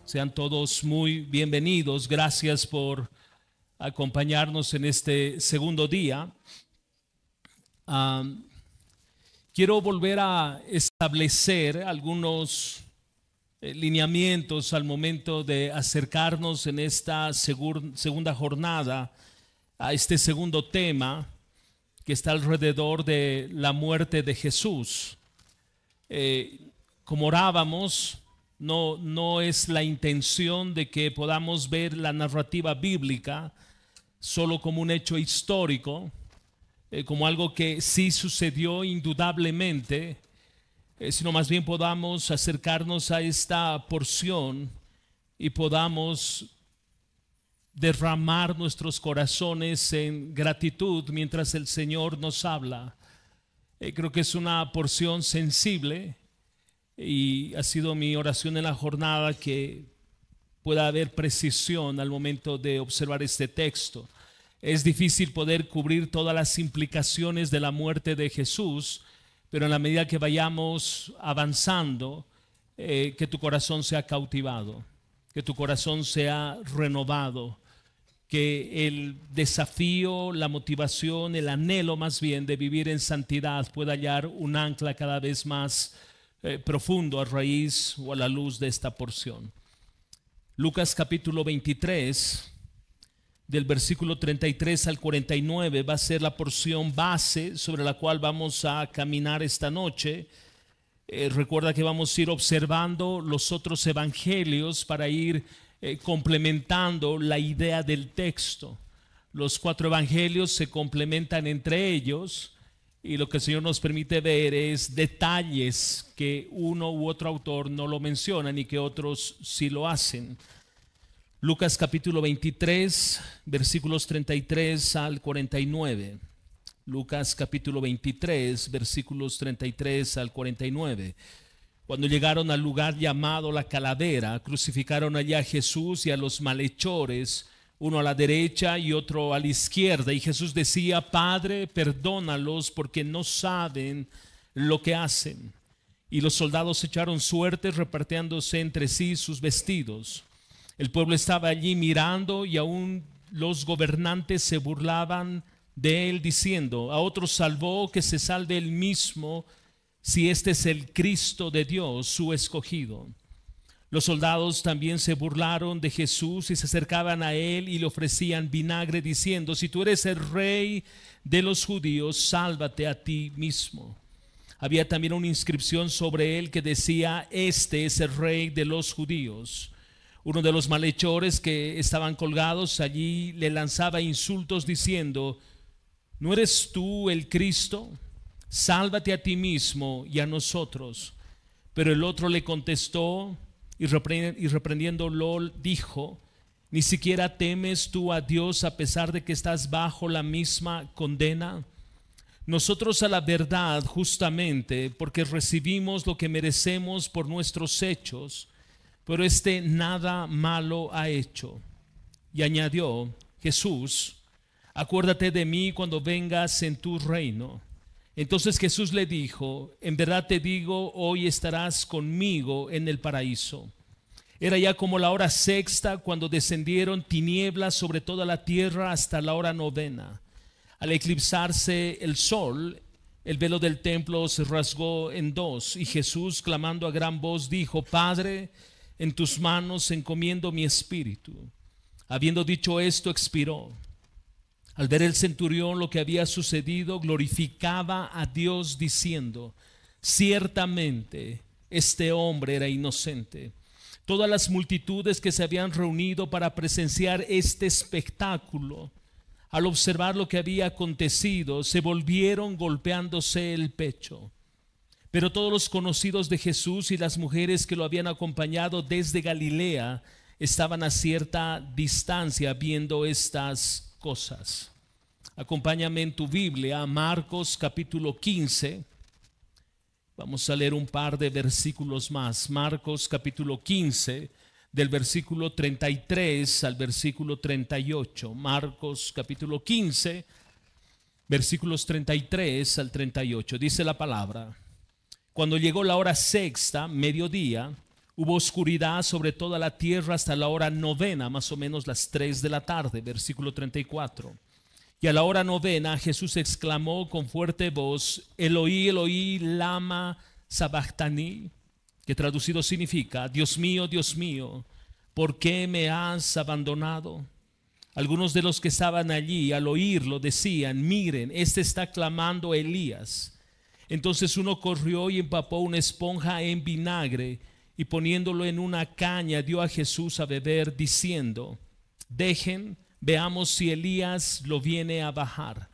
Sean todos muy bienvenidos. Gracias por acompañarnos en este segundo día. Quiero volver a establecer algunos lineamientos al momento de acercarnos en esta segunda jornada a este segundo tema que está alrededor de la muerte de Jesús. Como orábamos, no es la intención de que podamos ver la narrativa bíblica solo como un hecho histórico, como algo que sí sucedió indudablemente, sino más bien podamos acercarnos a esta porción y podamos derramar nuestros corazones en gratitud mientras el Señor nos habla. Creo que es una porción sensible y ha sido mi oración en la jornada que pueda haber precisión al momento de observar este texto. Es difícil poder cubrir todas las implicaciones de la muerte de Jesús, pero en la medida que vayamos avanzando, que tu corazón sea cautivado, que tu corazón sea renovado, que el desafío, la motivación, el anhelo más bien de vivir en santidad pueda hallar un ancla cada vez más profundo a raíz o a la luz de esta porción. Lucas capítulo 23, del versículo 33 al 49, va a ser la porción base sobre la cual vamos a caminar esta noche. Recuerda que vamos a ir observando los otros evangelios para ir complementando la idea del texto. Los 4 evangelios se complementan entre ellos y lo que el Señor nos permite ver es detalles que uno u otro autor no lo mencionan y que otros sí lo hacen. Lucas capítulo 23, versículos 33 al 49. Lucas capítulo 23, versículos 33 al 49. Cuando llegaron al lugar llamado la Calavera, crucificaron allá a Jesús y a los malhechores, uno a la derecha y otro a la izquierda. Y Jesús decía: Padre, perdónalos porque no saben lo que hacen. Y los soldados echaron suertes repartiéndose entre sí sus vestidos. El pueblo estaba allí mirando y aún los gobernantes se burlaban de él diciendo: a otro salvó, que se salve él mismo, si este es el Cristo de Dios, su escogido. Los soldados también se burlaron de Jesús y se acercaban a él y le ofrecían vinagre diciendo: si tú eres el rey de los judíos, sálvate a ti mismo. Había también una inscripción sobre él que decía: este es el rey de los judíos. Uno de los malhechores que estaban colgados allí le lanzaba insultos diciendo: ¿no eres tú el Cristo? Sálvate a ti mismo y a nosotros. Pero el otro le contestó y reprendiéndolo dijo: ¿ni siquiera temes tú a Dios a pesar de que estás bajo la misma condena? Nosotros a la verdad justamente, porque recibimos lo que merecemos por nuestros hechos, pero este nada malo ha hecho. Y añadió Jesús: acuérdate de mí cuando vengas en tu reino. Entonces Jesús le dijo: en verdad te digo, hoy estarás conmigo en el paraíso. Era ya como la hora sexta cuando descendieron tinieblas sobre toda la tierra hasta la hora novena. Al eclipsarse el sol, el velo del templo se rasgó en dos, y Jesús, clamando a gran voz, dijo: Padre, en tus manos encomiendo mi espíritu. Habiendo dicho esto, expiró. Al ver el centurión lo que había sucedido, glorificaba a Dios diciendo: ciertamente este hombre era inocente. Todas las multitudes que se habían reunido para presenciar este espectáculo, al observar lo que había acontecido, se volvieron golpeándose el pecho. Pero todos los conocidos de Jesús y las mujeres que lo habían acompañado desde Galilea estaban a cierta distancia viendo estas cosas. Acompáñame en tu Biblia a Marcos capítulo 15. Vamos a leer un par de versículos más. Marcos capítulo 15, del versículo 33 al versículo 38. Marcos capítulo 15, versículos 33 al 38. Dice la palabra: cuando llegó la hora sexta, mediodía, Hubo oscuridad sobre toda la tierra hasta la hora novena, más o menos las 3 de la tarde, versículo 34. Y a la hora novena Jesús exclamó con fuerte voz: Eloí, Eloí, lama sabachthani, que traducido significa: Dios mío, ¿por qué me has abandonado? Algunos de los que estaban allí al oírlo decían: miren, este está clamando a Elías. Entonces uno corrió y empapó una esponja en vinagre y poniéndolo en una caña dio a Jesús a beber, diciendo: dejen, veamos si Elías lo viene a bajar.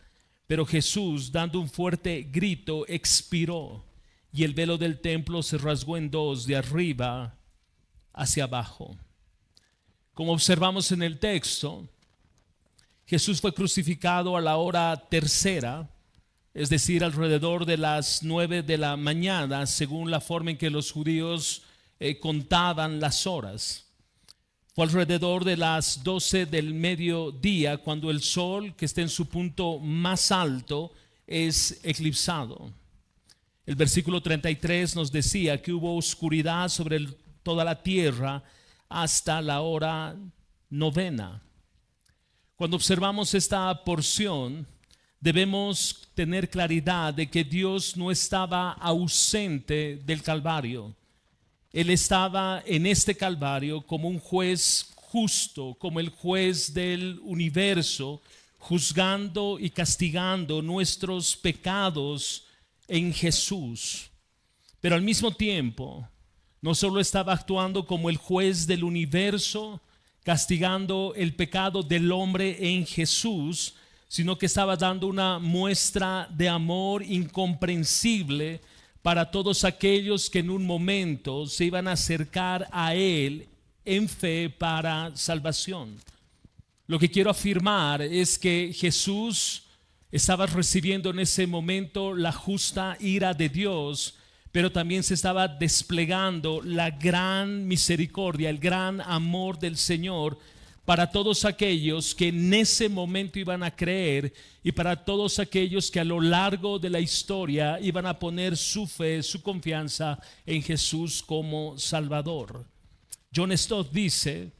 Pero Jesús, dando un fuerte grito, expiró, y el velo del templo se rasgó en dos, de arriba hacia abajo. Como observamos en el texto, Jesús fue crucificado a la hora tercera, es decir, alrededor de las 9 de la mañana, según la forma en que los judíos contaban las horas. Fue alrededor de las 12 del mediodía, cuando el sol, que está en su punto más alto, es eclipsado. El versículo 33 nos decía que hubo oscuridad sobre toda la tierra hasta la hora novena. Cuando observamos esta porción, debemos tener claridad de que Dios no estaba ausente del Calvario. Él estaba en este Calvario como un juez justo, como el juez del universo, juzgando y castigando nuestros pecados en Jesús. Pero al mismo tiempo, no solo estaba actuando como el juez del universo, castigando el pecado del hombre en Jesús, sino que estaba dando una muestra de amor incomprensible para todos aquellos que en un momento se iban a acercar a Él en fe para salvación. Lo que quiero afirmar es que Jesús estaba recibiendo en ese momento la justa ira de Dios, pero también se estaba desplegando la gran misericordia, el gran amor del Señor para todos aquellos que en ese momento iban a creer y para todos aquellos que a lo largo de la historia iban a poner su fe, su confianza en Jesús como Salvador. John Stott dice: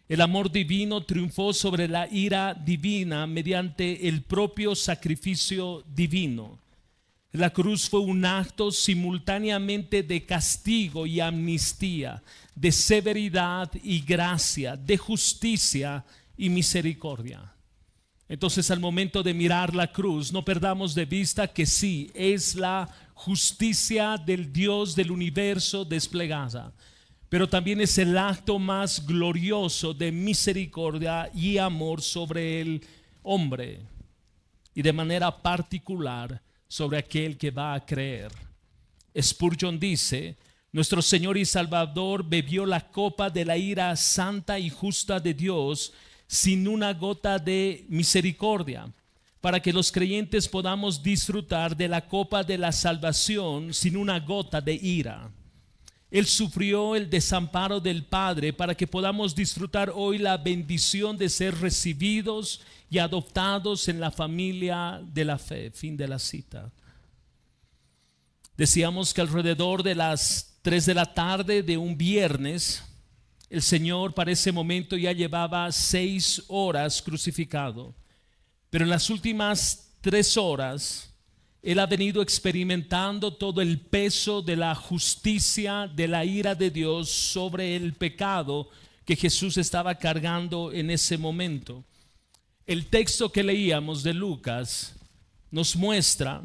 el amor divino triunfó sobre la ira divina mediante el propio sacrificio divino. La cruz fue un acto simultáneamente de castigo y amnistía, de severidad y gracia, de justicia y misericordia. Entonces, al momento de mirar la cruz, no perdamos de vista que sí, es la justicia del Dios del universo desplegada, pero también es el acto más glorioso de misericordia y amor sobre el hombre, y de manera particular sobre aquel que va a creer. Spurgeon dice: nuestro Señor y Salvador bebió la copa de la ira santa y justa de Dios sin una gota de misericordia, para que los creyentes podamos disfrutar de la copa de la salvación sin una gota de ira. Él sufrió el desamparo del Padre para que podamos disfrutar hoy la bendición de ser recibidos y adoptados en la familia de la fe. Fin de la cita. Decíamos que alrededor de las 3 de la tarde de un viernes, el Señor para ese momento ya llevaba 6 horas crucificado. Pero en las últimas 3 horas, Él ha venido experimentando todo el peso de la justicia, de la ira de Dios sobre el pecado que Jesús estaba cargando en ese momento. El texto que leíamos de Lucas nos muestra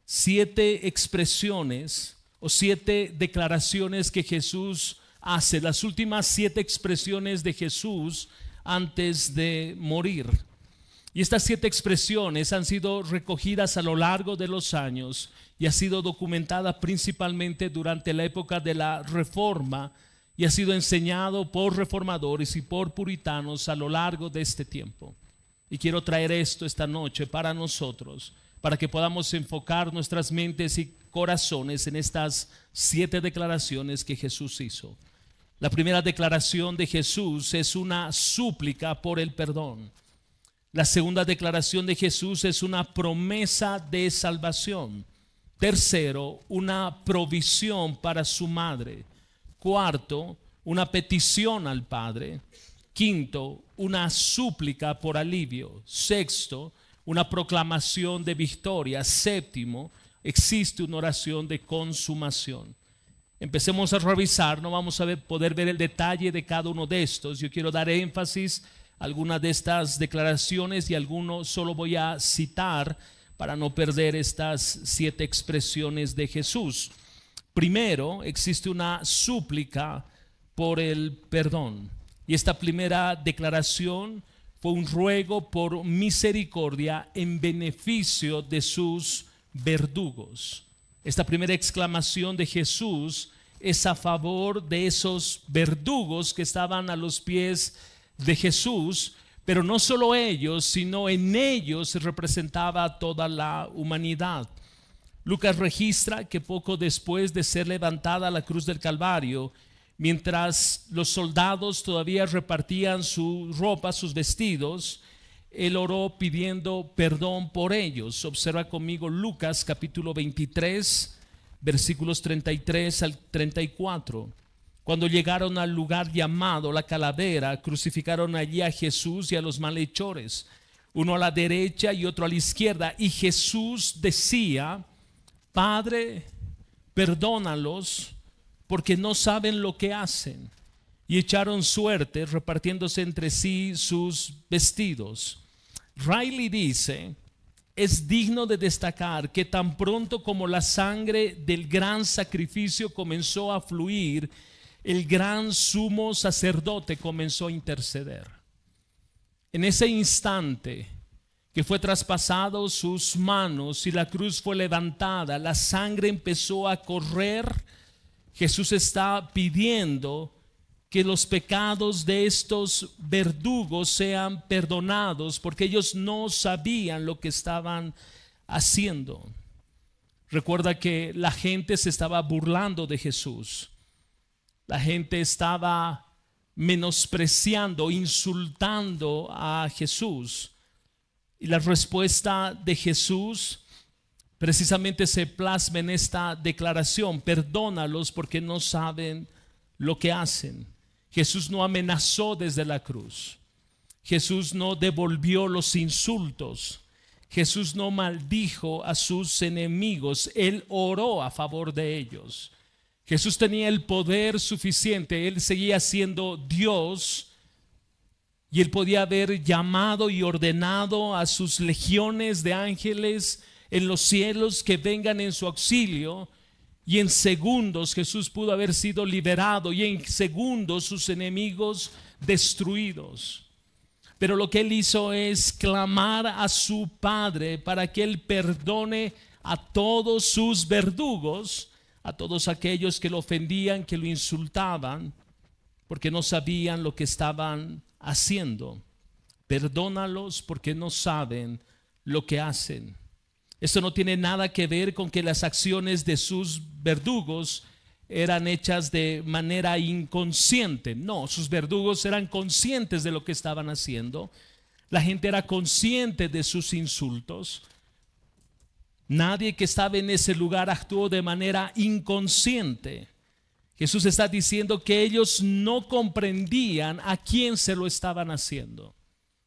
7 expresiones o 7 declaraciones que Jesús hace, las últimas 7 expresiones de Jesús antes de morir. Y estas 7 expresiones han sido recogidas a lo largo de los años y ha sido documentada principalmente durante la época de la Reforma y ha sido enseñado por reformadores y por puritanos a lo largo de este tiempo. Y quiero traer esto esta noche para nosotros, para que podamos enfocar nuestras mentes y corazones en estas 7 declaraciones que Jesús hizo. La primera declaración de Jesús es una súplica por el perdón. La segunda declaración de Jesús es una promesa de salvación. Tercero, una provisión para su madre. Cuarto, una petición al Padre. Quinto, una súplica por alivio. Sexto, una proclamación de victoria. Séptimo, existe una oración de consumación. Empecemos a revisar, no vamos a poder ver el detalle de cada uno de estos. Yo quiero dar énfasis a algunas de estas declaraciones y algunos solo voy a citar para no perder estas 7 expresiones de Jesús. Primero, existe una súplica por el perdón. Y esta primera declaración fue un ruego por misericordia en beneficio de sus verdugos. Esta primera exclamación de Jesús es a favor de esos verdugos que estaban a los pies de Jesús, pero no solo ellos, sino en ellos se representaba toda la humanidad. Lucas registra que poco después de ser levantada a la cruz del Calvario, mientras los soldados todavía repartían su ropa, sus vestidos, él oró pidiendo perdón por ellos. Observa conmigo Lucas capítulo 23, versículos 33 al 34. Cuando llegaron al lugar llamado La Calavera, crucificaron allí a Jesús y a los malhechores, uno a la derecha y otro a la izquierda. Y Jesús decía: Padre, perdónalos, porque no saben lo que hacen. Y echaron suerte, repartiéndose entre sí sus vestidos. Riley dice: es digno de destacar que tan pronto como la sangre del gran sacrificio comenzó a fluir, el gran sumo sacerdote comenzó a interceder. En ese instante que fue traspasado sus manos y la cruz fue levantada, la sangre empezó a correr. Jesús está pidiendo que los pecados de estos verdugos sean perdonados, porque ellos no sabían lo que estaban haciendo. Recuerda que la gente se estaba burlando de Jesús. La gente estaba menospreciando, insultando a Jesús. Y la respuesta de Jesús precisamente se plasma en esta declaración: perdónalos porque no saben lo que hacen. Jesús no amenazó desde la cruz. Jesús no devolvió los insultos. Jesús no maldijo a sus enemigos. Él oró a favor de ellos. Jesús tenía el poder suficiente. Él seguía siendo Dios y él podía haber llamado y ordenado a sus legiones de ángeles en los cielos que vengan en su auxilio, y en segundos Jesús pudo haber sido liberado y en segundos sus enemigos destruidos. Pero lo que él hizo es clamar a su Padre para que él perdone a todos sus verdugos, a todos aquellos que lo ofendían, que lo insultaban, porque no sabían lo que estaban haciendo. Perdónalos porque no saben lo que hacen. Esto no tiene nada que ver con que las acciones de sus verdugos eran hechas de manera inconsciente. No, sus verdugos eran conscientes de lo que estaban haciendo. La gente era consciente de sus insultos. Nadie que estaba en ese lugar actuó de manera inconsciente. Jesús está diciendo que ellos no comprendían a quién se lo estaban haciendo.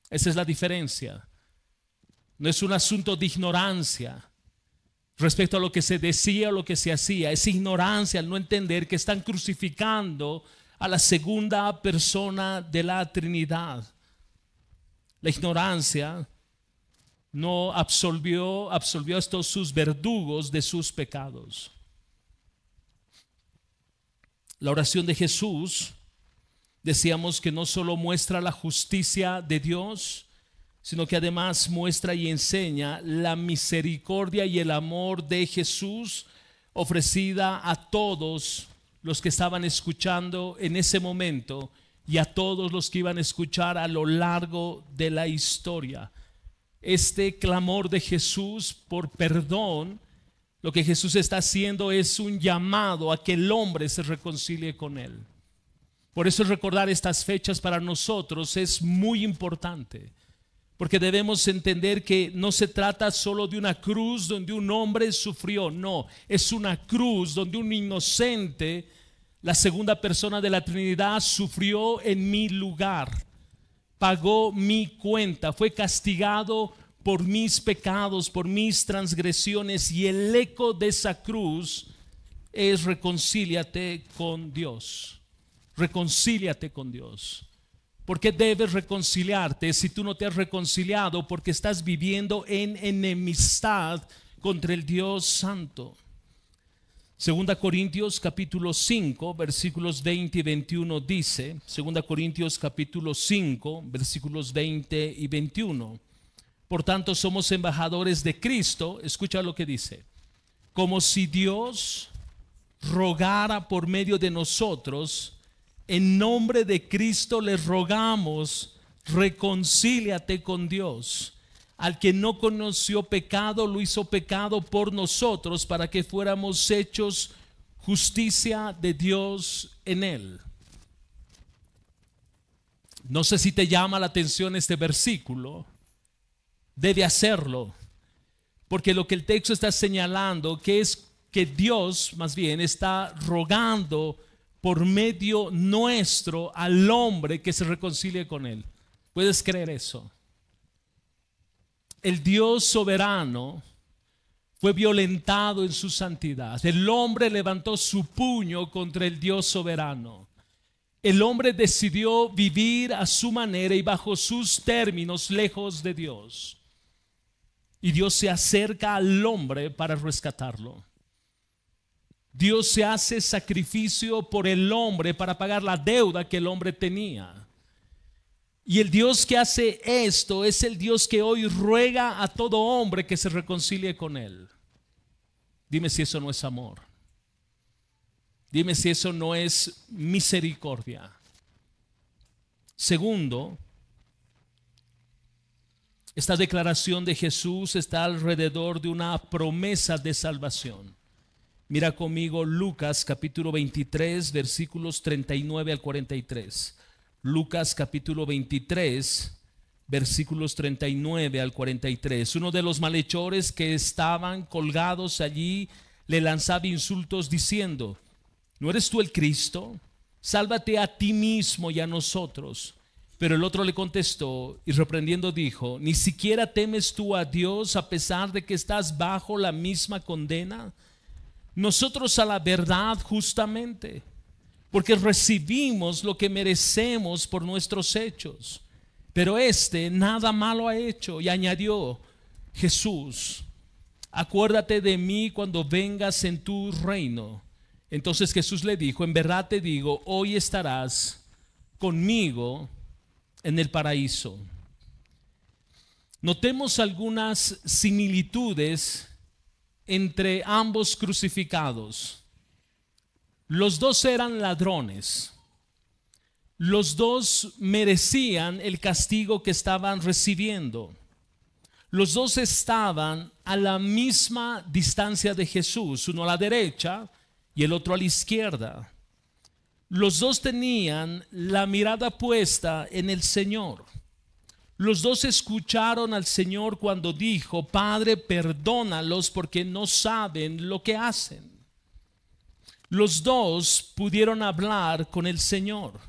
Esa es la diferencia. No es un asunto de ignorancia respecto a lo que se decía o lo que se hacía. Es ignorancia al no entender que están crucificando a la segunda persona de la Trinidad. La ignorancia no absolvió a estos sus verdugos de sus pecados. La oración de Jesús, decíamos que no solo muestra la justicia de Dios, sino que además muestra y enseña la misericordia y el amor de Jesús ofrecida a todos los que estaban escuchando en ese momento y a todos los que iban a escuchar a lo largo de la historia. Este clamor de Jesús por perdón, lo que Jesús está haciendo es un llamado a que el hombre se reconcilie con él. Por eso recordar estas fechas para nosotros es muy importante, Porque debemos entender que no se trata solo de una cruz donde un hombre sufrió, no, es una cruz donde un inocente, la segunda persona de la Trinidad, sufrió en mi lugar, pagó mi cuenta, fue castigado por mis pecados, por mis transgresiones, y el eco de esa cruz es reconcíliate con Dios. Reconcíliate con Dios. ¿Por qué debes reconciliarte si tú no te has reconciliado? Porque estás viviendo en enemistad contra el Dios Santo. Segunda Corintios capítulo 5 versículos 20 y 21 dice, Segunda Corintios capítulo 5 versículos 20 y 21. Por tanto somos embajadores de Cristo, escucha lo que dice, como si Dios rogara por medio de nosotros. En nombre de Cristo les rogamos, reconcíliate con Dios. Al que no conoció pecado, lo hizo pecado por nosotros, para que fuéramos hechos justicia de Dios en él. No sé si te llama la atención este versículo. Debe hacerlo, porque lo que el texto está señalando que es que Dios más bien está rogando por medio nuestro al hombre que se reconcilie con él. ¿Puedes creer eso? El Dios soberano fue violentado en su santidad. El hombre levantó su puño contra el Dios soberano. El hombre decidió vivir a su manera y bajo sus términos, lejos de Dios. Y Dios se acerca al hombre para rescatarlo. Dios se hace sacrificio por el hombre para pagar la deuda que el hombre tenía. Y el Dios que hace esto es el Dios que hoy ruega a todo hombre que se reconcilie con él. Dime si eso no es amor. Dime si eso no es misericordia. Segundo, esta declaración de Jesús está alrededor de una promesa de salvación. Mira conmigo Lucas capítulo 23 versículos 39 al 43. Lucas capítulo 23 versículos 39 al 43. Uno de los malhechores que estaban colgados allí le lanzaba insultos diciendo: ¿no eres tú el Cristo? Sálvate a ti mismo y a nosotros. Pero el otro le contestó y reprendiendo dijo: ¿ni siquiera temes tú a Dios a pesar de que estás bajo la misma condena? Nosotros a la verdad justamente, porque recibimos lo que merecemos por nuestros hechos. Pero este nada malo ha hecho. Y añadió Jesús: acuérdate de mí cuando vengas en tu reino. Entonces Jesús le dijo: en verdad te digo, hoy estarás conmigo en el paraíso. Notemos algunas similitudes entre ambos crucificados. Los dos eran ladrones. Los dos merecían el castigo que estaban recibiendo. Los dos estaban a la misma distancia de Jesús, uno a la derecha y el otro a la izquierda. Los dos tenían la mirada puesta en el Señor. Los dos escucharon al Señor cuando dijo: Padre, perdónalos porque no saben lo que hacen. Los dos pudieron hablar con el Señor.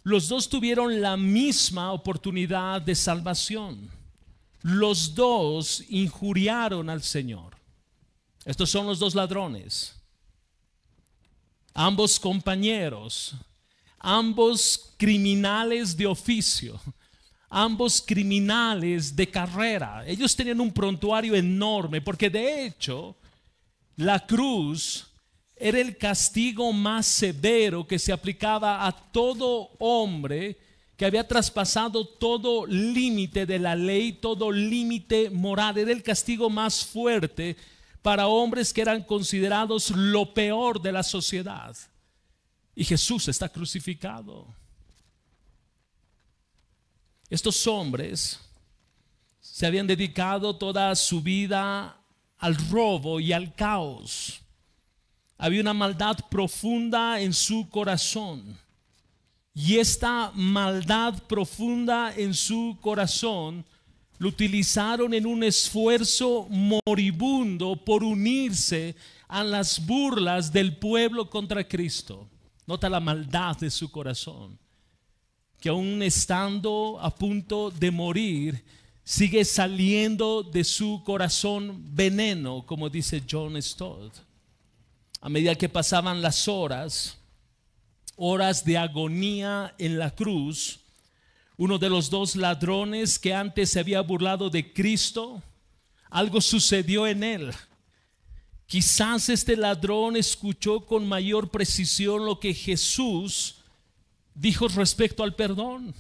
Los dos tuvieron la misma oportunidad de salvación. Los dos injuriaron al Señor. Estos son los dos ladrones. Ambos compañeros, ambos criminales de oficio, ambos criminales de carrera. Ellos tenían un prontuario enorme, porque de hecho la cruz era el castigo más severo que se aplicaba a todo hombre que había traspasado todo límite de la ley, todo límite moral. Era el castigo más fuerte para hombres que eran considerados lo peor de la sociedad. Y Jesús está crucificado. Estos hombres se habían dedicado toda su vida al robo y al caos. Había una maldad profunda en su corazón. Y esta maldad profunda en su corazón lo utilizaron en un esfuerzo moribundo por unirse a las burlas del pueblo contra Cristo. Nota la maldad de su corazón, que aún estando a punto de morir, sigue saliendo de su corazón veneno, como dice John Stott. A medida que pasaban las horas de agonía en la cruz, uno de los dos ladrones que antes se había burlado de Cristo, algo sucedió en él. Quizás este ladrón escuchó con mayor precisión lo que Jesús dijo respecto al perdón.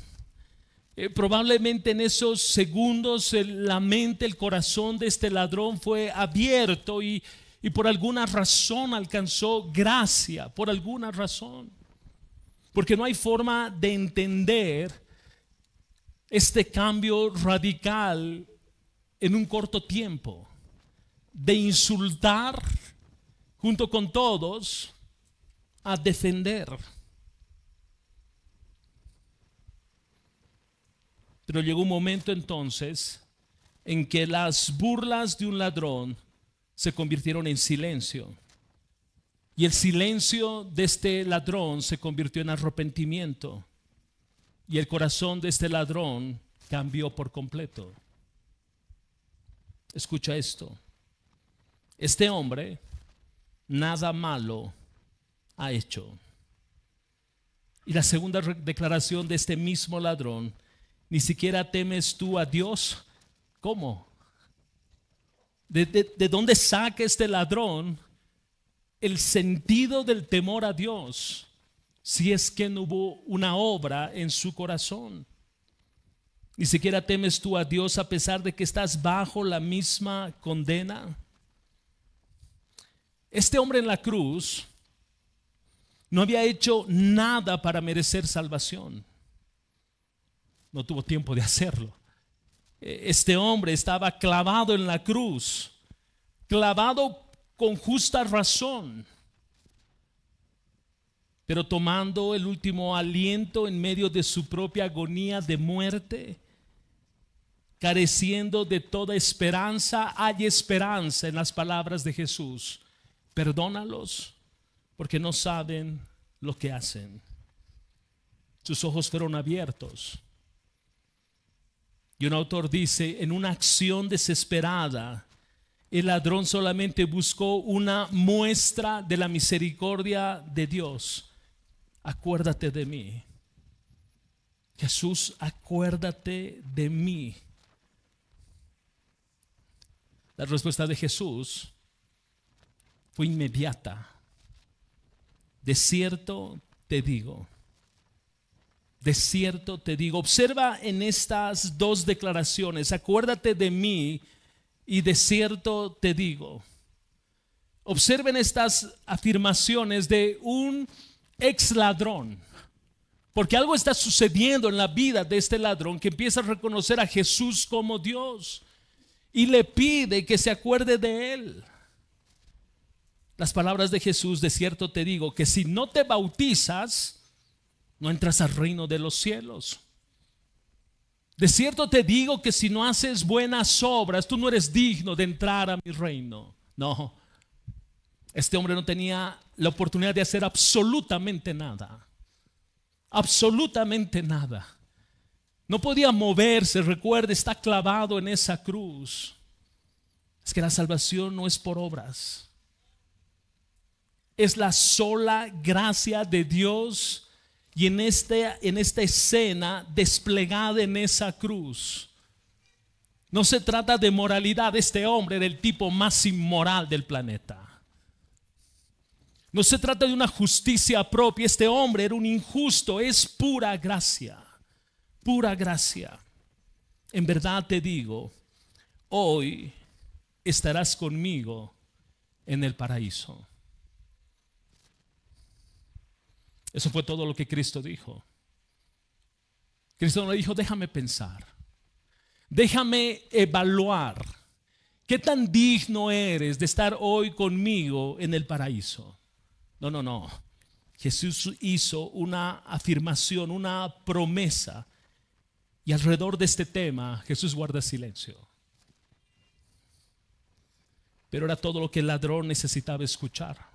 Probablemente en esos segundos la mente, el corazón de este ladrón fue abierto y por alguna razón alcanzó gracia, por alguna razón. Porque no hay forma de entender este cambio radical en un corto tiempo, de insultar junto con todos a defender. Pero llegó un momento entonces en que las burlas de un ladrón se convirtieron en silencio, y el silencio de este ladrón se convirtió en arrepentimiento. Y el corazón de este ladrón cambió por completo. Escucha esto. Este hombre nada malo ha hecho. Y la segunda declaración de este mismo ladrón: ni siquiera temes tú a Dios. ¿Cómo? ¿De dónde saca este ladrón el sentido del temor a Dios, si es que no hubo una obra en su corazón? Ni siquiera temes tú a Dios a pesar de que estás bajo la misma condena. Este hombre en la cruz no había hecho nada para merecer salvación. No tuvo tiempo de hacerlo. Este hombre estaba clavado en la cruz, clavado con justa razón, pero tomando el último aliento en medio de su propia agonía de muerte, careciendo de toda esperanza. Hay esperanza en las palabras de Jesús: perdónalos porque no saben lo que hacen. Sus ojos fueron abiertos. Y un autor dice: en una acción desesperada, el ladrón solamente buscó una muestra de la misericordia de Dios. Acuérdate de mí. Jesús, acuérdate de mí. La respuesta de Jesús fue inmediata. De cierto te digo. De cierto te digo. Observa en estas dos declaraciones: acuérdate de mí y de cierto te digo. Observen estas afirmaciones de un ex ladrón, porque algo está sucediendo en la vida de este ladrón, que empieza a reconocer a Jesús como Dios y le pide que se acuerde de él. Las palabras de Jesús: de cierto te digo que si no te bautizas, no entras al reino de los cielos. De cierto te digo que si no haces buenas obras, tú no eres digno de entrar a mi reino. No, este hombre no tenía la oportunidad de hacer absolutamente nada. Absolutamente nada. No podía moverse. Recuerde, está clavado en esa cruz. Es que la salvación no es por obras. Es la sola gracia de Dios. Y en esta escena desplegada en esa cruz, no se trata de moralidad. Este hombre era el tipo más inmoral del planeta. No se trata de una justicia propia. Este hombre era un injusto. Es pura gracia. Pura gracia. En verdad te digo, hoy estarás conmigo en el paraíso. Eso fue todo lo que Cristo dijo. Cristo no le dijo: déjame pensar, déjame evaluar qué tan digno eres de estar hoy conmigo en el paraíso. No, no, no. Jesús hizo una afirmación, una promesa, Y alrededor de este tema Jesús guarda silencio. Pero era todo lo que el ladrón necesitaba escuchar.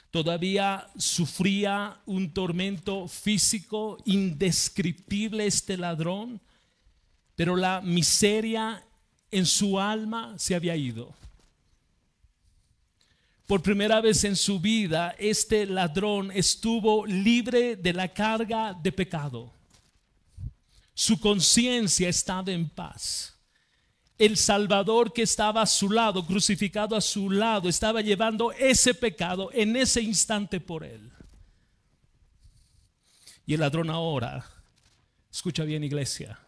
Todavía sufría un tormento físico indescriptible este ladrón, pero la miseria en su alma se había ido. Por primera vez en su vida, este ladrón estuvo libre de la carga de pecado. Su conciencia estaba en paz. El Salvador que estaba a su lado, crucificado a su lado, estaba llevando ese pecado en ese instante por él. Y el ladrón ahora, escucha bien, iglesia,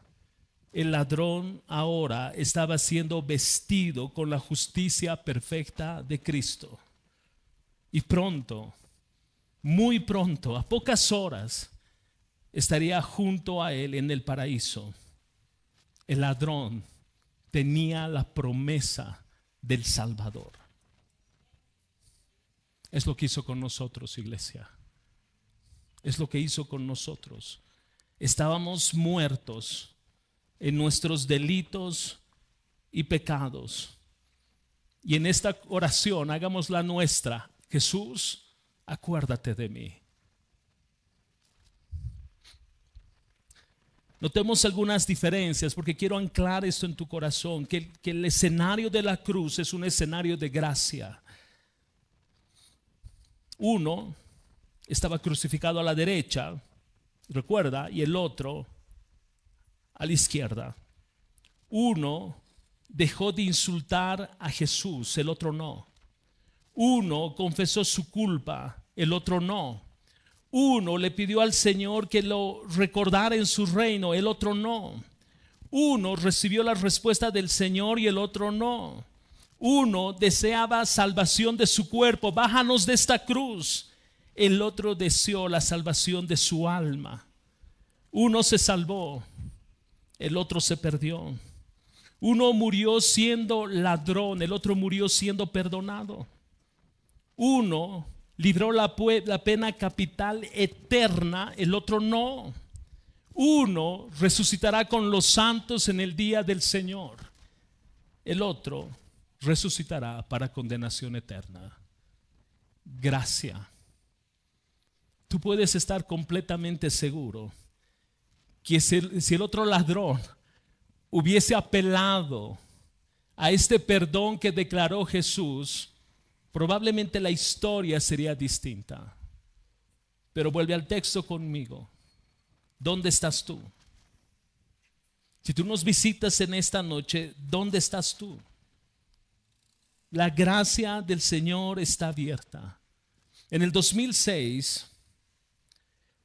el ladrón ahora estaba siendo vestido con la justicia perfecta de Cristo. Y pronto, muy pronto, a pocas horas, estaría junto a él en el paraíso. El ladrón tenía la promesa del Salvador. Es lo que hizo con nosotros, iglesia. Es lo que hizo con nosotros. Estábamos muertos en nuestros delitos y pecados. Y en esta oración, hagamos la nuestra. Jesús, acuérdate de mí. Notemos algunas diferencias porque quiero anclar esto en tu corazón, que el escenario de la cruz es un escenario de gracia. Uno estaba crucificado a la derecha, recuerda, y el otro a la izquierda. Uno dejó de insultar a Jesús, el otro no. Uno confesó su culpa, el otro no. Uno le pidió al Señor que lo recordara en su reino, el otro no. Uno recibió la respuesta del Señor y el otro no. Uno deseaba salvación de su cuerpo, bájanos de esta cruz. El otro deseó la salvación de su alma. Uno se salvó, el otro se perdió. Uno murió siendo ladrón, el otro murió siendo perdonado. Uno libró la pena capital eterna, el otro no. Uno resucitará con los santos en el día del Señor. El otro resucitará para condenación eterna. Gracia. Tú puedes estar completamente seguro que si el otro ladrón hubiese apelado a este perdón que declaró Jesús, probablemente la historia sería distinta. Pero vuelve al texto conmigo. ¿Dónde estás tú? Si tú nos visitas en esta noche, ¿dónde estás tú? La gracia del Señor está abierta. En el 2006,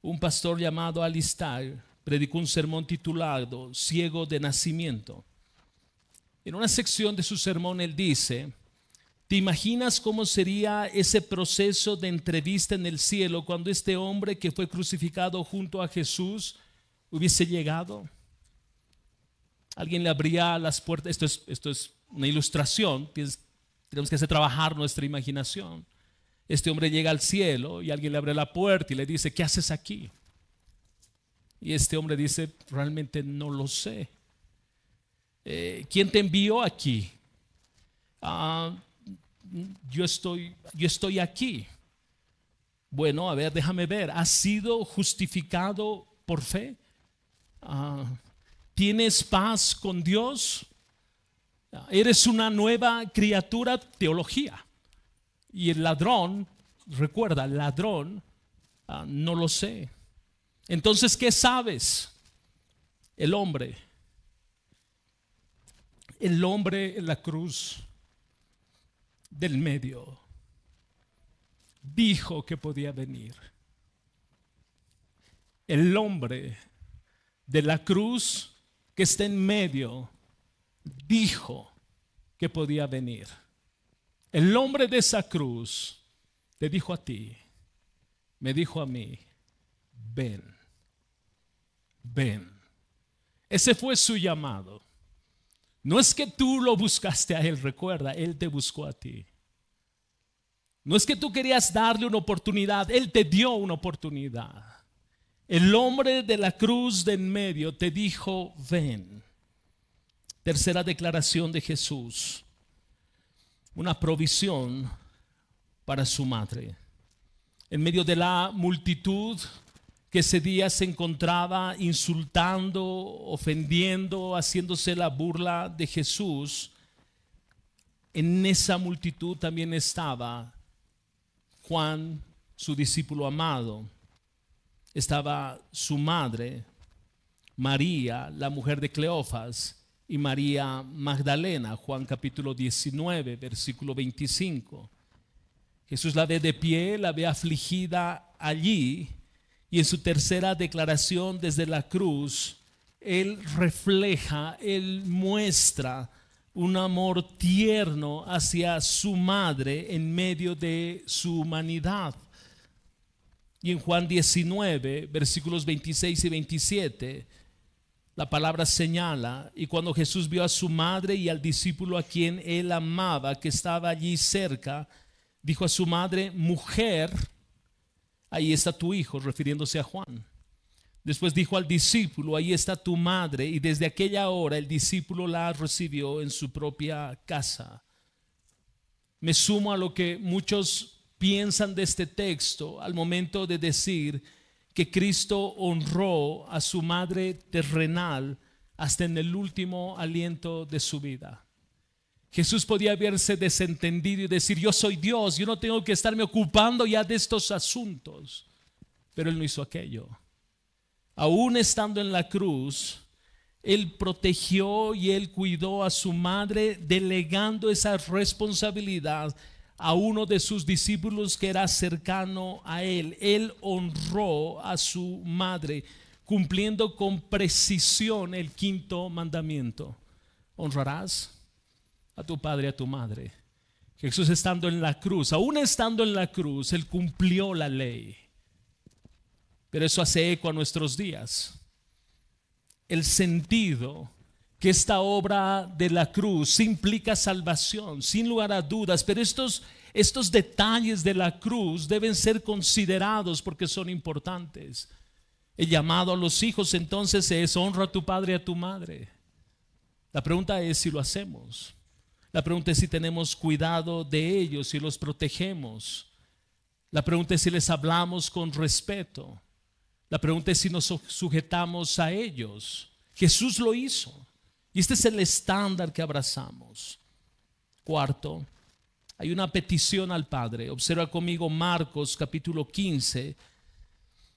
un pastor llamado Alistair predicó un sermón titulado Ciego de Nacimiento. En una sección de su sermón él dice: ¿te imaginas cómo sería ese proceso de entrevista en el cielo cuando este hombre que fue crucificado junto a Jesús hubiese llegado? Alguien le abría las puertas. Esto es una ilustración. Tenemos que hacer trabajar nuestra imaginación. Este hombre llega al cielo y alguien le abre la puerta y le dice: ¿qué haces aquí? Y este hombre dice: realmente no lo sé. ¿Quién te envió aquí? Yo estoy aquí. Bueno, a ver, déjame ver. ¿Has sido justificado por fe? ¿Tienes paz con Dios? ¿Eres una nueva criatura? Teología. Y el ladrón, recuerda, el ladrón, no lo sé. Entonces, ¿qué sabes? El hombre en la cruz del medio dijo que podía venir. El hombre de la cruz que está en medio dijo que podía venir. El hombre de esa cruz te dijo a ti, me dijo a mí: ven, ven. Ese fue su llamado. No es que tú lo buscaste a él, recuerda, él te buscó a ti. No es que tú querías darle una oportunidad, él te dio una oportunidad. El hombre de la cruz de en medio te dijo, ven. Tercera declaración de Jesús, una provisión para su madre. En medio de la multitud que ese día se encontraba insultando, ofendiendo, haciéndose la burla de Jesús, en esa multitud también estaba Juan, su discípulo amado. Estaba su madre, María, la mujer de Cleofas, y María Magdalena, Juan capítulo 19, versículo 25. Jesús la ve de pie, la ve afligida allí, y en su tercera declaración desde la cruz, Él refleja, Él muestra un amor tierno hacia su madre en medio de su humanidad. Y en Juan 19, versículos 26 y 27, la palabra señala, y cuando Jesús vio a su madre y al discípulo a quien él amaba, que estaba allí cerca, dijo a su madre, mujer, ahí está tu hijo, refiriéndose a Juan. Después dijo al discípulo, ahí está tu madre, y desde aquella hora el discípulo la recibió en su propia casa. Me sumo a lo que muchos piensan de este texto al momento de decir que Cristo honró a su madre terrenal hasta en el último aliento de su vida. Jesús podía haberse desentendido y decir, yo soy Dios, yo no tengo que estarme ocupando ya de estos asuntos, pero Él no hizo aquello. Aún estando en la cruz, Él protegió y Él cuidó a su madre, delegando esa responsabilidad a uno de sus discípulos que era cercano a Él. Él honró a su madre, cumpliendo con precisión el quinto mandamiento. Honrarás a tu padre y a tu madre. Jesús estando en la cruz, aún estando en la cruz, Él cumplió la ley. Pero eso hace eco a nuestros días. El sentido que esta obra de la cruz implica salvación, sin lugar a dudas, pero estos detalles de la cruz deben ser considerados porque son importantes. El llamado a los hijos entonces es honra a tu padre y a tu madre. La pregunta es si lo hacemos. La pregunta es si tenemos cuidado de ellos, si los protegemos. La pregunta es si les hablamos con respeto. La pregunta es si nos sujetamos a ellos. Jesús lo hizo. Y este es el estándar que abrazamos. Cuarto, hay una petición al Padre. Observa conmigo Marcos capítulo 15,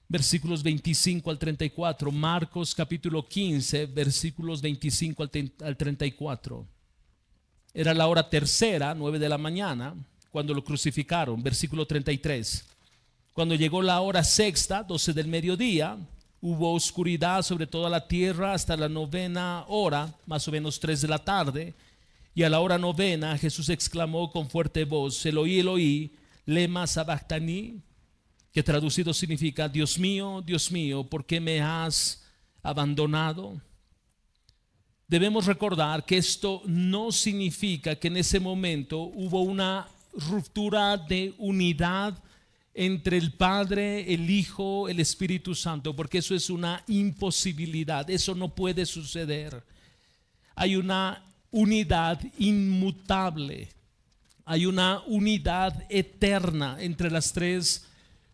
versículos 25 al 34. Marcos capítulo 15, versículos 25 al 34. Era la hora tercera, 9 de la mañana, cuando lo crucificaron. Versículo 33. Cuando llegó la hora sexta, 12 del mediodía, hubo oscuridad sobre toda la tierra hasta la novena hora, más o menos 3 de la tarde. Y a la hora novena Jesús exclamó con fuerte voz, Eloí, lema sabactani, que traducido significa, Dios mío, ¿por qué me has abandonado? Debemos recordar que esto no significa que en ese momento hubo una ruptura de unidad entre el Padre, el Hijo, el Espíritu Santo, porque eso es una imposibilidad, eso no puede suceder. Hay una unidad inmutable, hay una unidad eterna entre las tres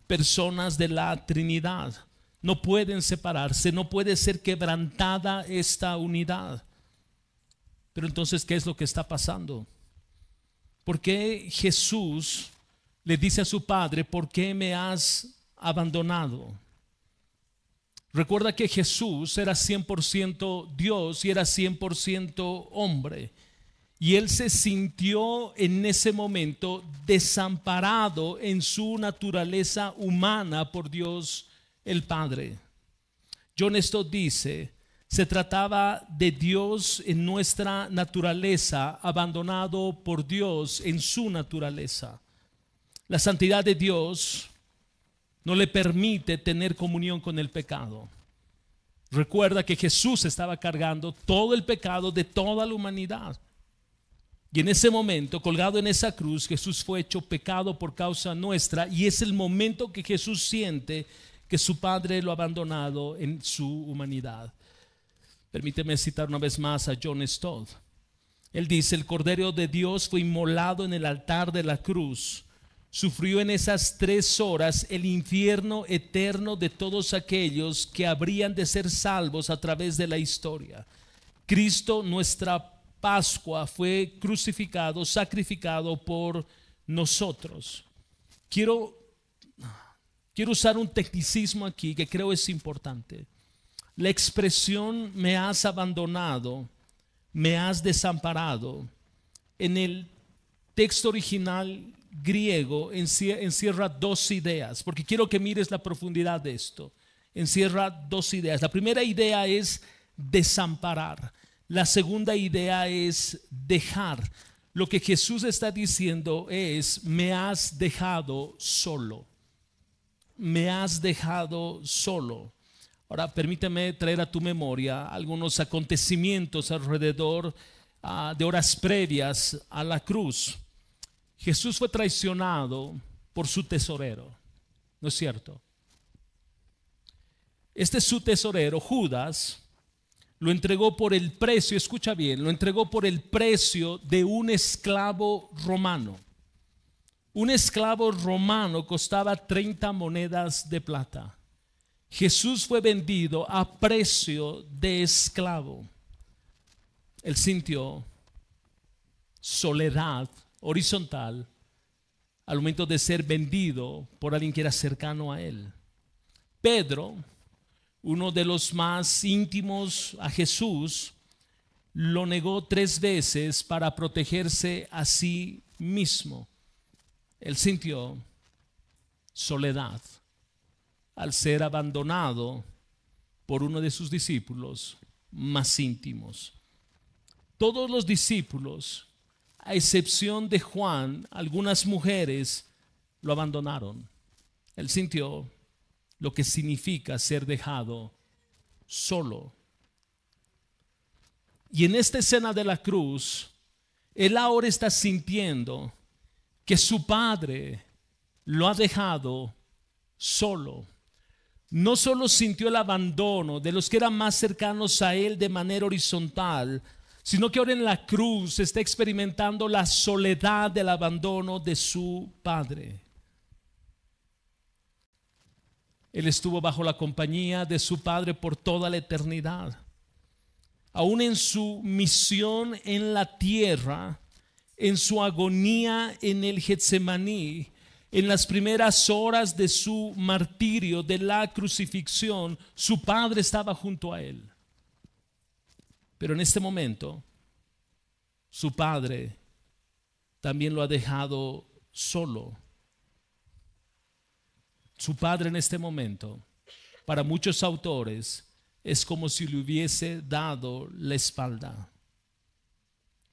personas de la Trinidad. No pueden separarse, no puede ser quebrantada esta unidad. Pero entonces, ¿qué es lo que está pasando? ¿Por qué Jesús le dice a su Padre, ¿por qué me has abandonado? Recuerda que Jesús era 100% Dios y era 100% hombre. Y Él se sintió en ese momento desamparado en su naturaleza humana por Dios el Padre. John Stott dice, se trataba de Dios en nuestra naturaleza, abandonado por Dios en su naturaleza. La santidad de Dios no le permite tener comunión con el pecado. Recuerda que Jesús estaba cargando todo el pecado de toda la humanidad. Y en ese momento, colgado en esa cruz, Jesús fue hecho pecado por causa nuestra. Y es el momento que Jesús siente que su padre lo ha abandonado en su humanidad. Permíteme citar una vez más a John Stott. Él dice: el Cordero de Dios fue inmolado en el altar de la cruz. Sufrió en esas 3 horas el infierno eterno de todos aquellos que habrían de ser salvos a través de la historia. Cristo, nuestra Pascua, fue crucificado, sacrificado por nosotros. Quiero usar un tecnicismo aquí que creo es importante. La expresión "me has abandonado", "me has desamparado", en el texto original griego encierra 2 ideas, porque quiero que mires la profundidad de esto. Encierra 2 ideas. La primera idea es desamparar. La segunda idea es dejar. Lo que Jesús está diciendo es: me has dejado solo. Me has dejado solo. Ahora permíteme traer a tu memoria algunos acontecimientos alrededor de horas previas a la cruz. Jesús fue traicionado por su tesorero, ¿no es cierto? Este su tesorero, Judas, lo entregó por el precio, escucha bien, lo entregó por el precio de un esclavo romano. Un esclavo romano costaba 30 monedas de plata. Jesús fue vendido a precio de esclavo. Él sintió soledad horizontal al momento de ser vendido por alguien que era cercano a él. Pedro, uno de los más íntimos a Jesús, lo negó 3 veces para protegerse a sí mismo. Él sintió soledad al ser abandonado por uno de sus discípulos más íntimos. Todos los discípulos, a excepción de Juan, algunas mujeres, lo abandonaron. Él sintió lo que significa ser dejado solo. Y en esta escena de la cruz, él ahora está sintiendo que su padre lo ha dejado solo. No solo sintió el abandono de los que eran más cercanos a él de manera horizontal, sino que ahora en la cruz está experimentando la soledad del abandono de su padre. Él estuvo bajo la compañía de su padre por toda la eternidad. Aún en su misión en la tierra, en su agonía en el Getsemaní, en las primeras horas de su martirio, de la crucifixión, su padre estaba junto a él. Pero en este momento, su padre también lo ha dejado solo. Su padre en este momento, para muchos autores, es como si le hubiese dado la espalda.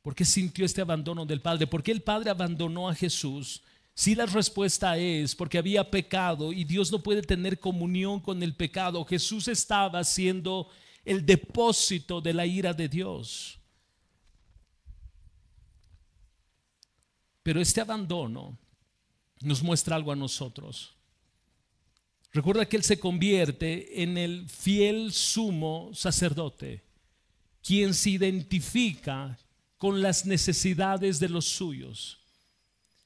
¿Por qué sintió este abandono del padre? ¿Por qué el padre abandonó a Jesús? Si la respuesta es porque había pecado y Dios no puede tener comunión con el pecado. Jesús estaba siendo el depósito de la ira de Dios. Pero este abandono nos muestra algo a nosotros. Recuerda que Él se convierte en el fiel sumo sacerdote, quien se identifica con las necesidades de los suyos.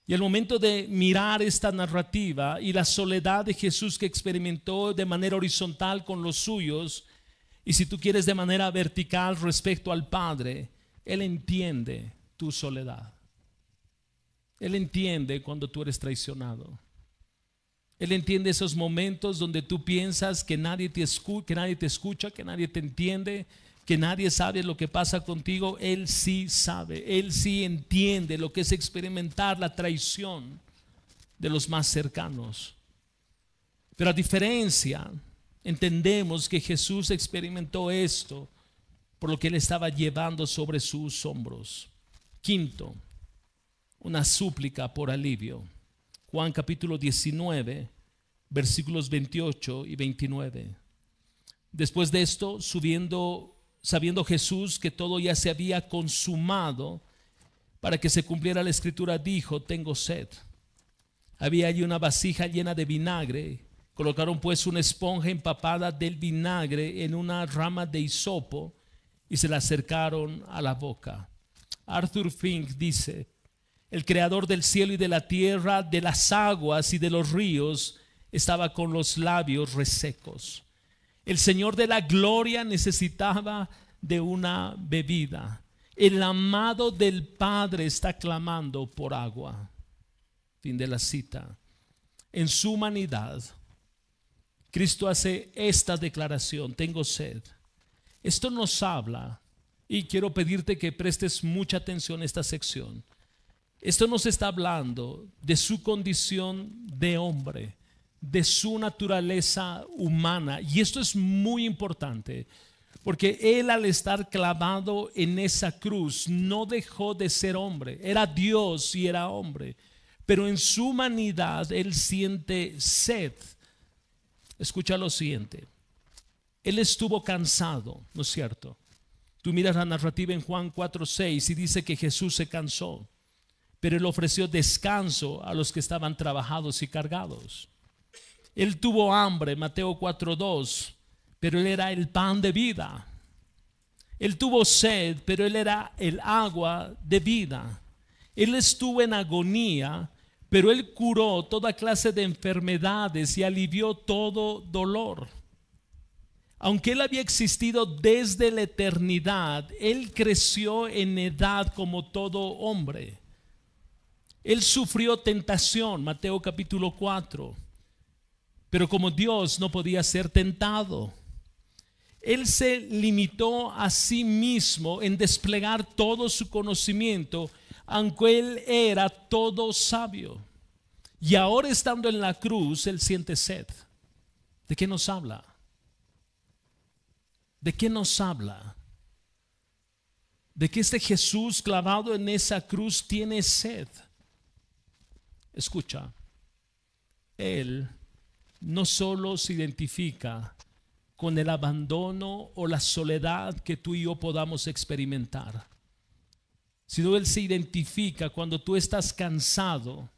Y al momento de mirar esta narrativa y la soledad de Jesús que experimentó de manera horizontal con los suyos, y si tú quieres de manera vertical respecto al Padre, Él entiende tu soledad. Él entiende cuando tú eres traicionado. Él entiende esos momentos donde tú piensas que nadie te escucha, que nadie te entiende, que nadie sabe lo que pasa contigo. Él sí sabe, Él sí entiende lo que es experimentar la traición de los más cercanos. Pero a diferencia, entendemos que Jesús experimentó esto por lo que Él estaba llevando sobre sus hombros. Quinto, una súplica por alivio. Juan capítulo 19, versículos 28 y 29. Después de esto, sabiendo Jesús que todo ya se había consumado, para que se cumpliera la escritura, dijo: tengo sed. Había allí una vasija llena de vinagre, Colocaron pues una esponja empapada del vinagre en una rama de hisopo y se la acercaron a la boca. Arthur Fink dice: el creador del cielo y de la tierra, de las aguas y de los ríos, estaba con los labios resecos. El Señor de la gloria necesitaba de una bebida. El amado del Padre está clamando por agua. Fin de la cita. En su humanidad, Cristo hace esta declaración: tengo sed. Esto nos habla, y quiero pedirte que prestes mucha atención a esta sección. Esto nos está hablando de su condición de hombre, de su naturaleza humana. Y esto es muy importante, porque Él, al estar clavado en esa cruz, no dejó de ser hombre. Era Dios y era hombre, pero en su humanidad Él siente sed. Escucha lo siguiente: Él estuvo cansado, ¿no es cierto? Tú miras la narrativa en Juan 4:6 y dice que Jesús se cansó, pero Él ofreció descanso a los que estaban trabajados y cargados. Él tuvo hambre, Mateo 4:2, pero Él era el pan de vida. Él tuvo sed, pero Él era el agua de vida. Él estuvo en agonía, pero Él curó toda clase de enfermedades y alivió todo dolor. Aunque Él había existido desde la eternidad, Él creció en edad como todo hombre. Él sufrió tentación, Mateo capítulo 4, pero como Dios no podía ser tentado. Él se limitó a sí mismo en desplegar todo su conocimiento, aunque Él era todo sabio. Y ahora, estando en la cruz, Él siente sed. ¿De qué nos habla? ¿De qué nos habla? De que este Jesús clavado en esa cruz tiene sed. Escucha, Él no solo se identifica con el abandono o la soledad que tú y yo podamos experimentar, sino Él se identifica cuando tú estás cansado.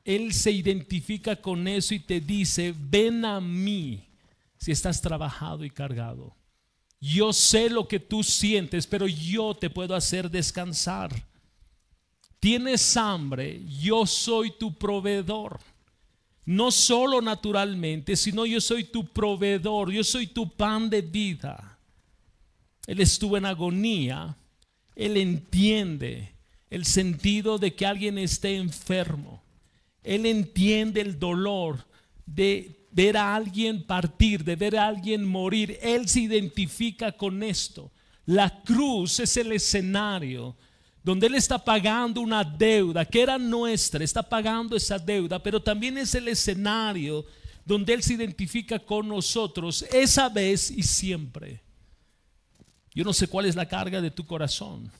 Él se identifica con eso y te dice: ven a mí si estás trabajado y cargado. Yo sé lo que tú sientes, pero yo te puedo hacer descansar. Tienes hambre, yo soy tu proveedor. No solo naturalmente, sino yo soy tu proveedor, yo soy tu pan de vida. Él estuvo en agonía. Él entiende el sentido de que alguien esté enfermo. Él entiende el dolor de ver a alguien partir, de ver a alguien morir. Él se identifica con esto. La cruz es el escenario donde Él está pagando una deuda que era nuestra, está pagando esa deuda, pero también es el escenario donde Él se identifica con nosotros esa vez y siempre. Yo no sé cuál es la carga de tu corazón,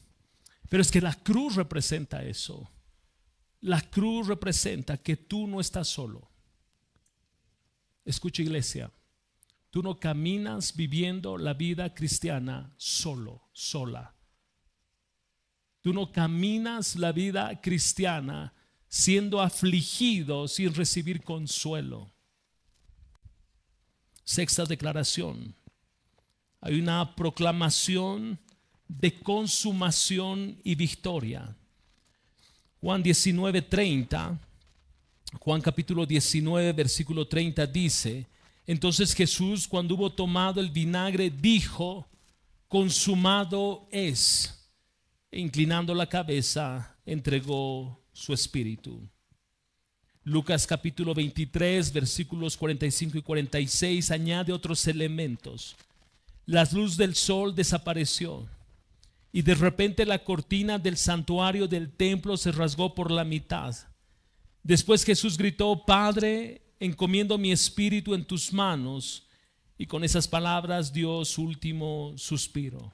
pero es que la cruz representa eso. La cruz representa que tú no estás solo. Escucha, iglesia, tú no caminas viviendo la vida cristiana solo, sola. Tú no caminas la vida cristiana siendo afligido sin recibir consuelo. Sexta declaración: hay una proclamación de consumación y victoria. Juan 19:30, Juan capítulo 19 versículo 30 dice: entonces Jesús, cuando hubo tomado el vinagre, dijo: consumado es. E inclinando la cabeza, entregó su espíritu. Lucas capítulo 23 versículos 45 y 46 añade otros elementos. La luz del sol desapareció, y de repente la cortina del santuario del templo se rasgó por la mitad. Después Jesús gritó: Padre, encomiendo mi espíritu en tus manos. Y con esas palabras dio su último suspiro.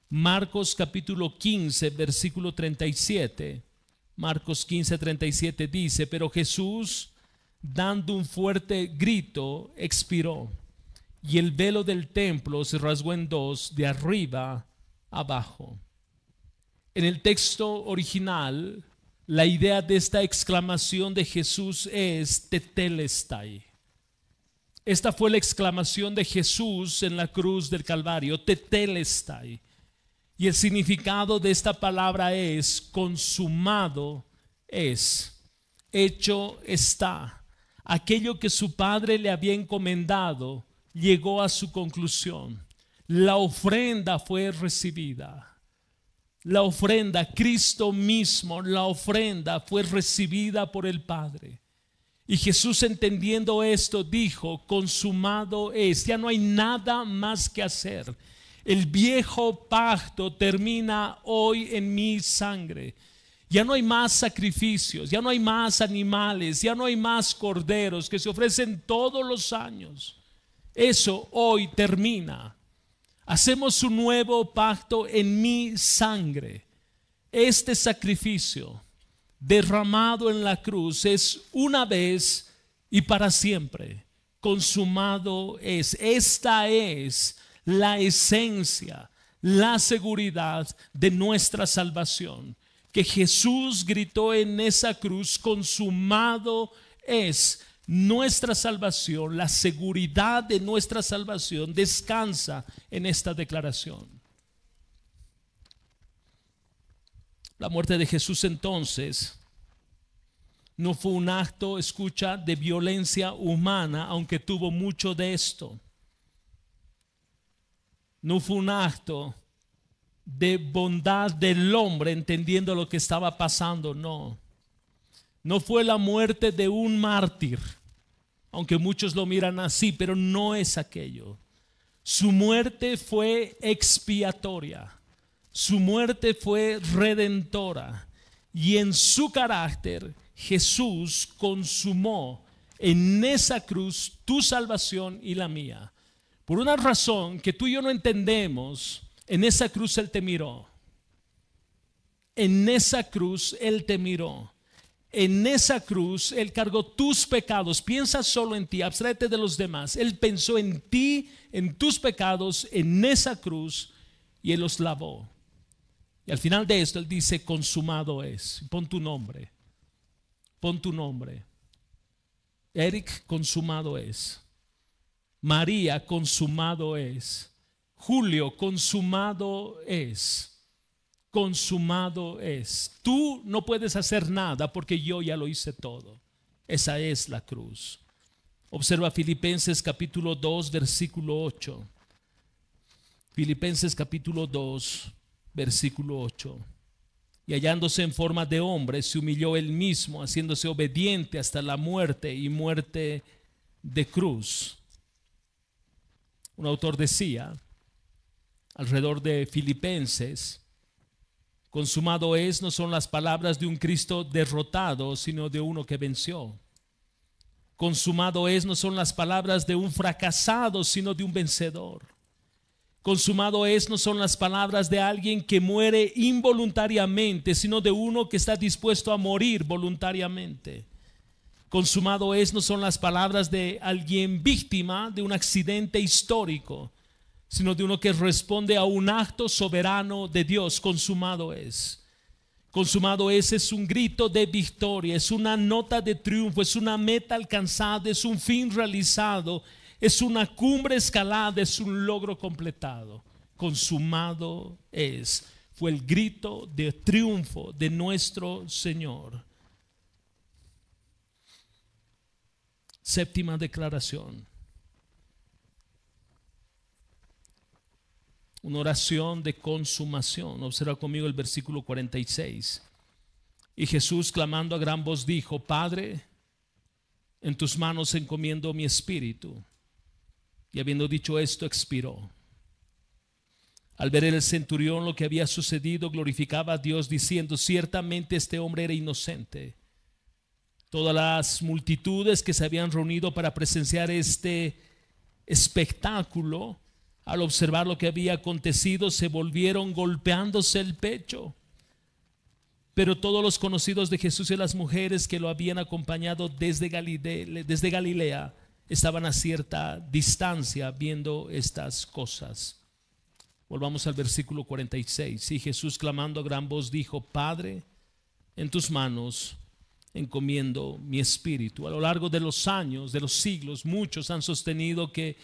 Marcos capítulo 15 versículo 37. Marcos 15, 37 dice: pero Jesús, dando un fuerte grito, expiró, y el velo del templo se rasgó en dos, de arriba abajo. En el texto original, la idea de esta exclamación de Jesús es tetelestai. Esta fue la exclamación de Jesús en la cruz del Calvario, tetelestai. Y el significado de esta palabra es consumado es, hecho está. Aquello que su Padre le había encomendado llegó a su conclusión. La ofrenda fue recibida. La ofrenda, Cristo mismo, la ofrenda fue recibida por el Padre. Y Jesús, entendiendo esto, dijo, consumado es. Ya no hay nada más que hacer. El viejo pacto termina hoy en mi sangre. Ya no hay más sacrificios, ya no hay más animales, ya no hay más corderos que se ofrecen todos los años. Eso hoy termina. Hacemos un nuevo pacto en mi sangre. Este sacrificio derramado en la cruz es una vez y para siempre. Consumado es. Esta es la esencia, la seguridad de nuestra salvación. Que Jesús gritó en esa cruz, consumado es. Nuestra salvación, la seguridad de nuestra salvación descansa en esta declaración. La muerte de Jesús entonces no fue un acto, escucha, de violencia humana, aunque tuvo mucho de esto. No fue un acto de bondad del hombre entendiendo lo que estaba pasando, no. No fue la muerte de un mártir, aunque muchos lo miran así, pero no es aquello. Su muerte fue expiatoria, su muerte fue redentora, y en su carácter Jesús consumó en esa cruz tu salvación y la mía. Por una razón que tú y yo no entendemos, en esa cruz Él te miró. En esa cruz Él te miró. En esa cruz Él cargó tus pecados. Piensa solo en ti, abstráete de los demás. Él pensó en ti, en tus pecados, en esa cruz, y Él los lavó. Y al final de esto Él dice, consumado es. Pon tu nombre. Pon tu nombre. Eric, consumado es. María, consumado es. Julio, consumado es. Consumado es. Tú no puedes hacer nada porque yo ya lo hice todo. Esa es la cruz. Observa Filipenses capítulo 2 versículo 8. Filipenses capítulo 2 versículo 8. Y hallándose en forma de hombre, se humilló él mismo, haciéndose obediente hasta la muerte y muerte de cruz. Un autor decía alrededor de Filipenses, consumado es no son las palabras de un Cristo derrotado, sino de uno que venció. Consumado es no son las palabras de un fracasado, sino de un vencedor. Consumado es no son las palabras de alguien que muere involuntariamente, sino de uno que está dispuesto a morir voluntariamente. Consumado es no son las palabras de alguien víctima de un accidente histórico, sino de uno que responde a un acto soberano de Dios. Consumado es. Consumado es un grito de victoria, es una nota de triunfo, es una meta alcanzada, es un fin realizado, es una cumbre escalada, es un logro completado. Consumado es. Fue el grito de triunfo de nuestro Señor. Séptima declaración. Una oración de consumación. Observa conmigo el versículo 46. Y Jesús, clamando a gran voz, dijo: Padre, en tus manos encomiendo mi espíritu. Y habiendo dicho esto, expiró. Al ver el centurión lo que había sucedido, glorificaba a Dios, diciendo: ciertamente este hombre era inocente. Todas las multitudes que se habían reunido para presenciar este espectáculo, al observar lo que había acontecido, se volvieron golpeándose el pecho. Pero todos los conocidos de Jesús y las mujeres que lo habían acompañado desde Galilea estaban a cierta distancia viendo estas cosas. Volvamos al versículo 46. Y Jesús, clamando a gran voz, dijo: Padre, en tus manos encomiendo mi espíritu. A lo largo de los años, de los siglos, muchos han sostenido que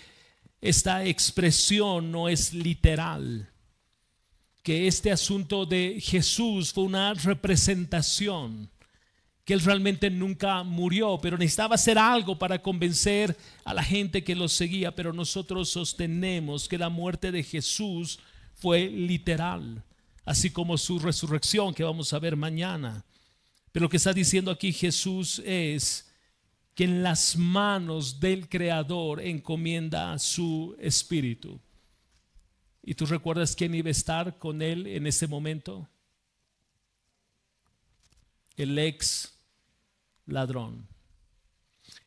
esta expresión no es literal, que este asunto de Jesús fue una representación, que Él realmente nunca murió, pero necesitaba hacer algo para convencer a la gente que lo seguía. Pero nosotros sostenemos que la muerte de Jesús fue literal, así como su resurrección, que vamos a ver mañana. Pero lo que está diciendo aquí Jesús es que en las manos del Creador encomienda su espíritu. ¿Y tú recuerdas quién iba a estar con Él en ese momento? El ex ladrón.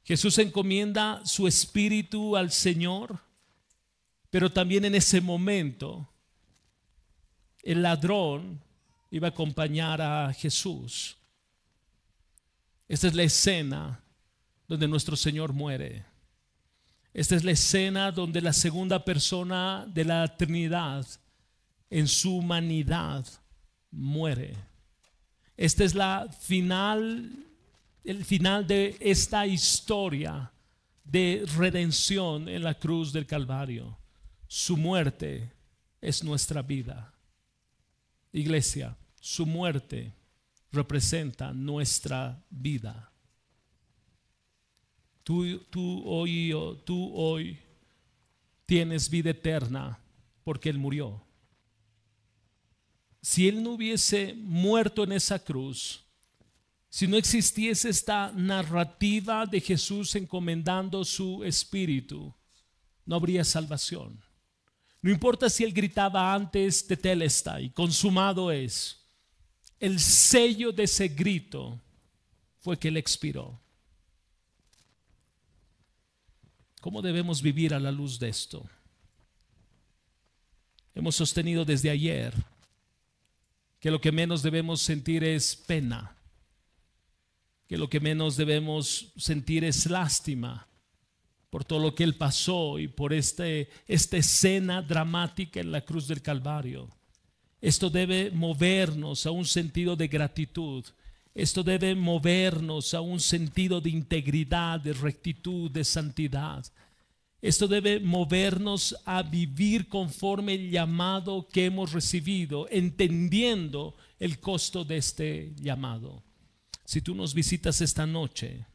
Jesús encomienda su espíritu al Señor, pero también en ese momento el ladrón iba a acompañar a Jesús. Esta es la escena donde nuestro Señor muere. Esta es la escena donde la segunda persona de la Trinidad en su humanidad muere. Este es el final de esta historia de redención en la cruz del Calvario. Su muerte es nuestra vida. Iglesia, su muerte representa nuestra vida. Tú hoy tienes vida eterna porque Él murió. Si Él no hubiese muerto en esa cruz, si no existiese esta narrativa de Jesús encomendando su espíritu, no habría salvación. No importa si Él gritaba antes de Tetelestai, consumado es. El sello de ese grito fue que Él expiró. ¿Cómo debemos vivir a la luz de esto? Hemos sostenido desde ayer que lo que menos debemos sentir es pena, que lo que menos debemos sentir es lástima por todo lo que Él pasó y por esta escena dramática en la cruz del Calvario. Esto debe movernos a un sentido de gratitud. Esto debe movernos a un sentido de integridad, de rectitud, de santidad. Esto debe movernos a vivir conforme el llamado que hemos recibido, entendiendo el costo de este llamado. Si tú nos visitas esta noche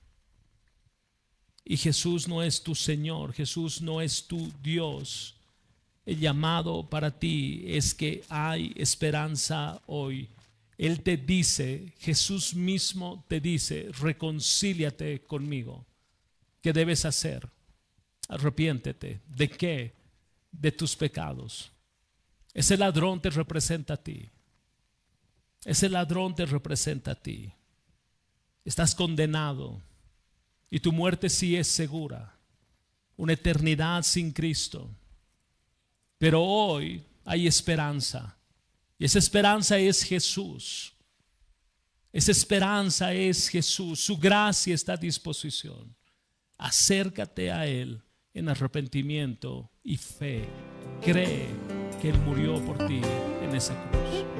y Jesús no es tu Señor, Jesús no es tu Dios, el llamado para ti es que hay esperanza hoy. Él te dice, Jesús mismo te dice, reconcíliate conmigo. ¿Qué debes hacer? Arrepiéntete. ¿De qué? De tus pecados. Ese ladrón te representa a ti. Ese ladrón te representa a ti. Estás condenado y tu muerte sí es segura. Una eternidad sin Cristo. Pero hoy hay esperanza. Y esa esperanza es Jesús. Esa esperanza es Jesús. Su gracia está a disposición. Acércate a Él en arrepentimiento y fe. Cree que Él murió por ti en esa cruz.